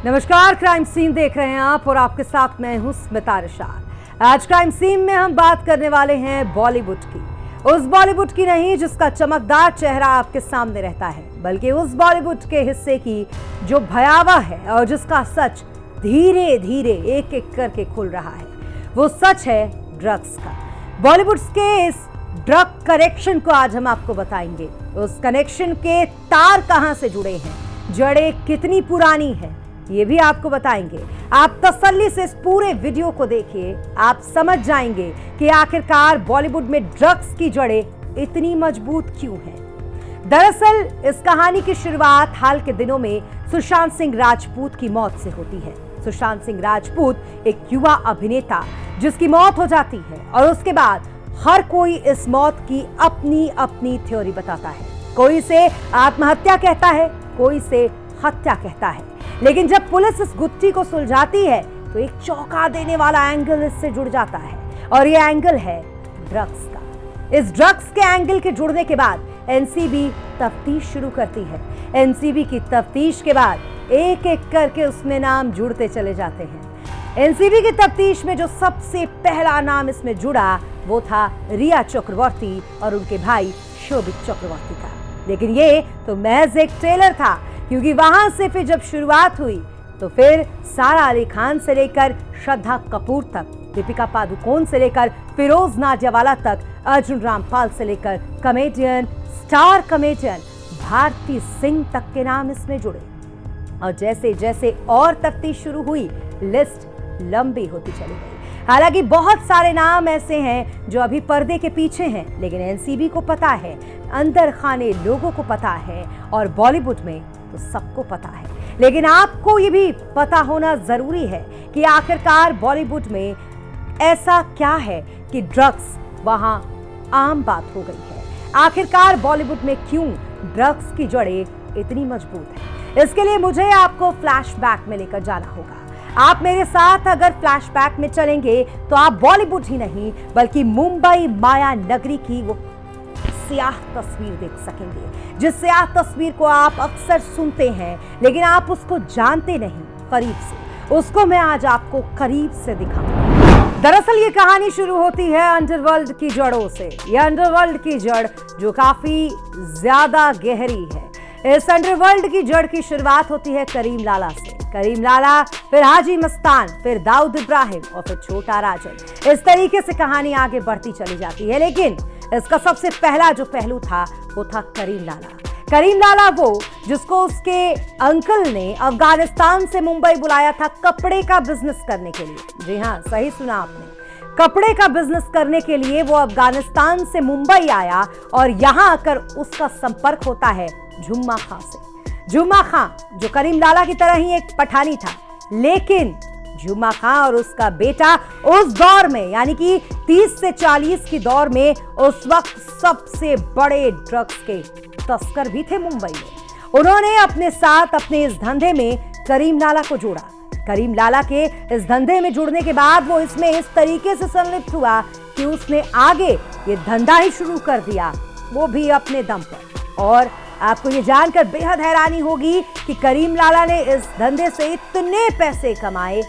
नमस्कार, crime scene देख रहे हैं आप और आपके साथ मैं हूं स्मिता रिशाद। आज क्राइम सीन में हम बात करने वाले हैं बॉलीवुड की। उस बॉलीवुड की नहीं जिसका चमकदार चेहरा आपके सामने रहता है, बल्कि उस बॉलीवुड के हिस्से की जो भयावह है और जिसका सच धीरे धीरे एक एक करके खुल रहा है। वो सच है ड्रग्स का। बॉलीवुड के इस ड्रग कनेक्शन को आज हम आपको बताएंगे। उस कनेक्शन के तार कहां से जुड़े हैं, जड़ें कितनी पुरानी है, ये भी आपको बताएंगे। आप तसल्ली से इस पूरे वीडियो को देखिए, आप समझ जाएंगे कि आखिरकार बॉलीवुड में ड्रग्स की जड़ें इतनी मजबूत क्यों हैं। दरअसल इस कहानी की शुरुआत हाल के दिनों में सुशांत सिंह राजपूत की मौत से होती है। सुशांत सिंह राजपूत एक युवा अभिनेता जिसकी मौत हो जाती है और उसके बाद हर कोई इस मौत की अपनी अपनी थ्योरी बताता है। कोई इसे आत्महत्या कहता है, कोई इसे हत्या कहता है, लेकिन जब पुलिस इस गुत्थी को सुलझाती है तो एक चौंका देने वाला एंगल इससे जुड़ जाता है और ये एंगल है ड्रग्स का। इस ड्रग्स के एंगल के जुड़ने के बाद एनसीबी तफ्तीश शुरू करती है। एनसीबी की तफ्तीश के बाद एक एक करके उसमें नाम जुड़ते चले जाते हैं। एनसीबी की तफ्तीश में जो सबसे पहला नाम इसमें जुड़ा वो था रिया चक्रवर्ती और उनके भाई शोभित चक्रवर्ती का। लेकिन ये तो महज एक ट्रेलर था, क्योंकि वहां से फिर जब शुरुआत हुई तो फिर सारा अली खान से लेकर श्रद्धा कपूर तक, दीपिका पादुकोण से लेकर फिरोज नाडियावाला तक, अर्जुन रामपाल से लेकर comedian, star comedian Bharti Singh तक के नाम इसमें जुड़े। और जैसे जैसे और तफ्तीश शुरू हुई लिस्ट लंबी होती चली गई। हालांकि बहुत सारे नाम ऐसे हैं जो अभी पर्दे के पीछे हैं, लेकिन एनसीबी को पता है, अंदर खाने लोगों को पता है और बॉलीवुड में तो सबको पता है। लेकिन आपको ये भी पता होना जरूरी है कि आखिरकार बॉलीवुड में ऐसा क्या है कि ड्रग्स वहां आम बात हो गई है। आखिरकार बॉलीवुड में क्यों ड्रग्स की जड़ें इतनी मजबूत है। इसके लिए मुझे आपको फ्लैशबैक में लेकर जाना होगा। आप मेरे साथ अगर फ्लैशबैक में चलेंगे तो आप बॉलीवुड ही नहीं बल्कि मुंबई माया नगरी की वो स्याह तस्वीर देख सकेंगे, जिस स्याह तस्वीर को आप अक्सर सुनते हैं लेकिन आप उसको जानते नहीं करीब से। उसको मैं आज आपको करीब से दिखाऊंगा। दरअसल ये कहानी शुरू होती है अंडरवर्ल्ड की जड़ों से। ये अंडरवर्ल्ड की जड़ जो काफी ज्यादा गहरी है। इस अंडरवर्ल्ड की जड़ की शुरुआत होती है करीम लाला से। करीम लाला, फिर हाजी मस्तान, फिर दाऊद इब्राहिम और फिर छोटा राजन। इस तरीके से कहानी आगे बढ़ती चली जाती है, लेकिन इसका सबसे पहला जो पहलू था वो था करीम लाला। करीम लाला वो जिसको उसके अंकल ने अफगानिस्तान से मुंबई बुलाया था कपड़े का बिजनेस करने के लिए। जी हाँ, सही सुना आपने, कपड़े का बिजनेस करने के लिए वो अफगानिस्तान से मुंबई आया और यहां आकर उसका संपर्क होता है जुम्मा खां से। जुम्मा खां जो करीम लाला की तरह ही एक पठानी था, लेकिन जुम्मा खां और उसका बेटा उस दौर में यानी कि 30 से 40 की दौर में उस वक्त सबसे बड़े ड्रग्स के तस्कर भी थे मुंबई में। उन्होंने अपने साथ अपने इस धंधे में करीम लाला को जोड़ा। करीम लाला के इस धंधे में जुड़ने के बाद वो इसमें इस तरीके से संलिप्त हुआ कि उसने आगे ये धंधा ही शुरू कर दिया, वो भी अपने दम पर। और आपको ये जानकर बेहद हैरानी होगी कि करीम लाला ने इस धंधे से इतने पैसे कमाए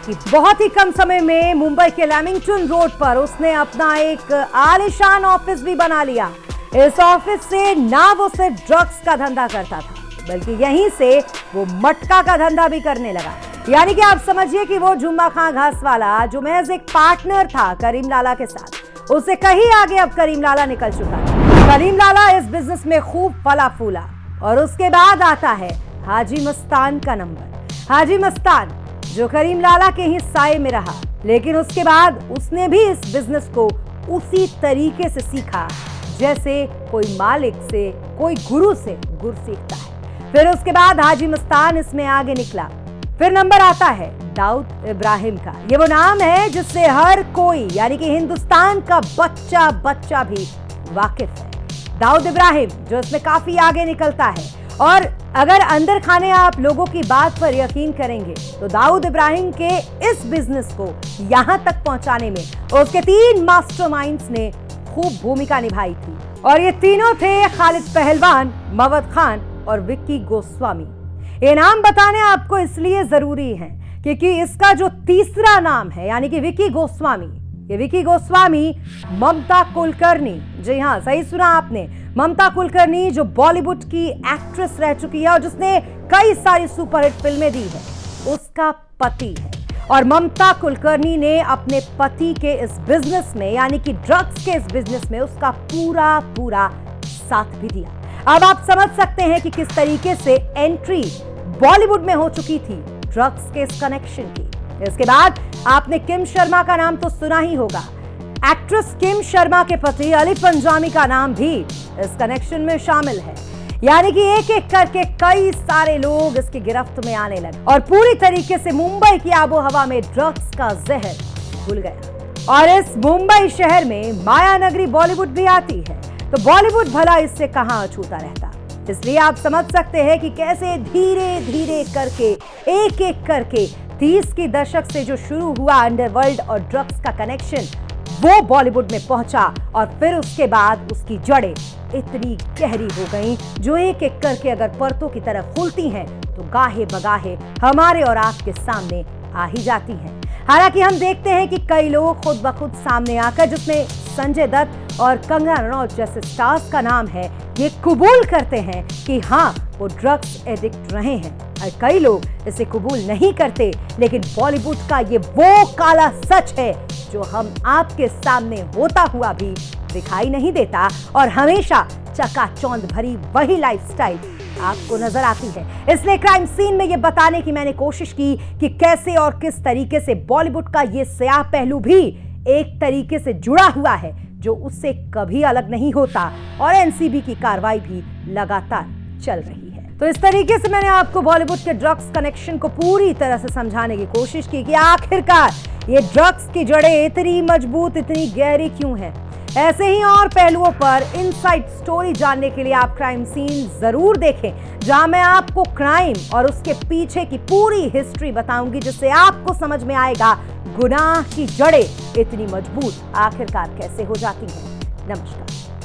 कि बहुत ही कम समय में मुंबई के लेमिंगटन रोड पर उसने अपना एक आलीशान ऑफिस भी बना लिया। इस ऑफिस से ना वो सिर्फ ड्रग्स का धंधा करता था, बल्कि यहीं से वो मटका का धंधा भी करने लगा। यानी कि आप समझिए कि वो जुम्मा खां घासवाला जो महज एक पार्टनर था करीम लाला के साथ, उससे कहीं आगे अब करीम लाला निकल चुका है। करीम लाला इस बिजनेस में खूब फला फूला और उसके बाद आता है हाजी मस्तान का नंबर। हाजी मस्तान जो करीम लाला के ही साए में रहा, लेकिन उसके बाद उसने भी इस बिजनेस को उसी तरीके से सीखा जैसे कोई मालिक से, कोई गुरु से गुर सीखता है। फिर उसके बाद हाजी मस्तान इसमें आगे निकला। फिर नंबर आता है दाऊद इब्राहिम का। ये वो नाम है जिससे हर कोई यानी कि हिंदुस्तान का बच्चा बच्चा भी वाकिफ है। दाऊद इब्राहिम जो इसमें काफी आगे निकलता है। और अगर अंदर खाने आप लोगों की बात पर यकीन करेंगे तो दाऊद इब्राहिम के इस बिजनेस को यहां तक पहुंचाने में उसके 3 मास्टरमाइंड्स ने खूब भूमिका निभाई थी। और ये तीनों थे खालिद पहलवान, मवद खान और विक्की गोस्वामी। ये नाम बताने आपको इसलिए जरूरी है क्योंकि इसका जो तीसरा नाम है यानी कि विकी गोस्वामी, ये विकी गोस्वामी ममता कुलकर्णी, जी हाँ सही सुना आपने, ममता कुलकर्णी जो बॉलीवुड की एक्ट्रेस रह चुकी है और जिसने कई सारी सुपरहिट फिल्में दी है, उसका पति है। और ममता कुलकर्णी ने अपने पति के इस बिजनेस में यानी कि ड्रग्स के इस बिजनेस में उसका पूरा साथ भी दिया। अब आप समझ सकते हैं कि किस तरीके से एंट्री बॉलीवुड में हो चुकी थी ड्रग्स के इस कनेक्शन की। इसके बाद आपने किम शर्मा का नाम तो सुना ही होगा। एक्ट्रेस किम शर्मा के पति अली पंजाबी का नाम भी इस कनेक्शन में शामिल है। यानी कि एक एक करके कई सारे लोग इसकी गिरफ्त में आने लगे और पूरी तरीके से मुंबई की आबोहवा में ड्रग्स का जहर घुल गया। और इस मुंबई शहर में माया नगरी बॉलीवुड भी आती है, तो बॉलीवुड भला इससे कहां अछूता रहता। इसलिए आप समझ सकते हैं कि कैसे धीरे धीरे करके एक एक करके 30 के दशक से जो शुरू हुआ अंडरवर्ल्ड और ड्रग्स का कनेक्शन वो बॉलीवुड में पहुंचा और फिर उसके बाद उसकी जड़ें इतनी गहरी हो गईं जो एक एक करके अगर परतों की तरह खुलती हैं तो गाहे बगाहे हमारे और आपके सामने आ ही जाती हैं। हालांकि हम देखते हैं कि कई लोग खुद ब खुद सामने आकर, जिसमें संजय दत्त और कंगना रनौत जैसे स्टार्स का नाम है, ये कबूल करते हैं कि हाँ वो ड्रग्स एडिक्ट रहे हैं। और कई लोग इसे कबूल नहीं करते, लेकिन बॉलीवुड का ये वो काला सच है जो हम आपके सामने होता हुआ भी दिखाई नहीं देता और हमेशा चकाचौंध भरी वही लाइफस्टाइल आपको नजर आती है। इसलिए क्राइम सीन में ये बताने की मैंने कोशिश की कि कैसे और किस तरीके से बॉलीवुड का ये स्याह पहलू भी एक तरीके से जुड़ा हुआ है जो उससे कभी अलग नहीं होता और एनसीबी की कार्रवाई भी लगातार चल रही है। तो इस तरीके से मैंने आपको बॉलीवुड के ड्रग्स कनेक्शन को पूरी तरह से समझाने की कोशिश की कि आखिरकार ये ड्रग्स की जड़ें इतनी मजबूत, इतनी गहरी क्यों हैं। ऐसे ही और पहलुओं पर इनसाइड स्टोरी जानने के लिए आप क्राइम सीन जरूर देखें, जहां मैं आपको क्राइम और उसके पीछे की पूरी हिस्ट्री बताऊंगी, जिससे आपको समझ में आएगा गुनाह की जड़ें इतनी मजबूत आखिरकार कैसे हो जाती हैं। नमस्कार।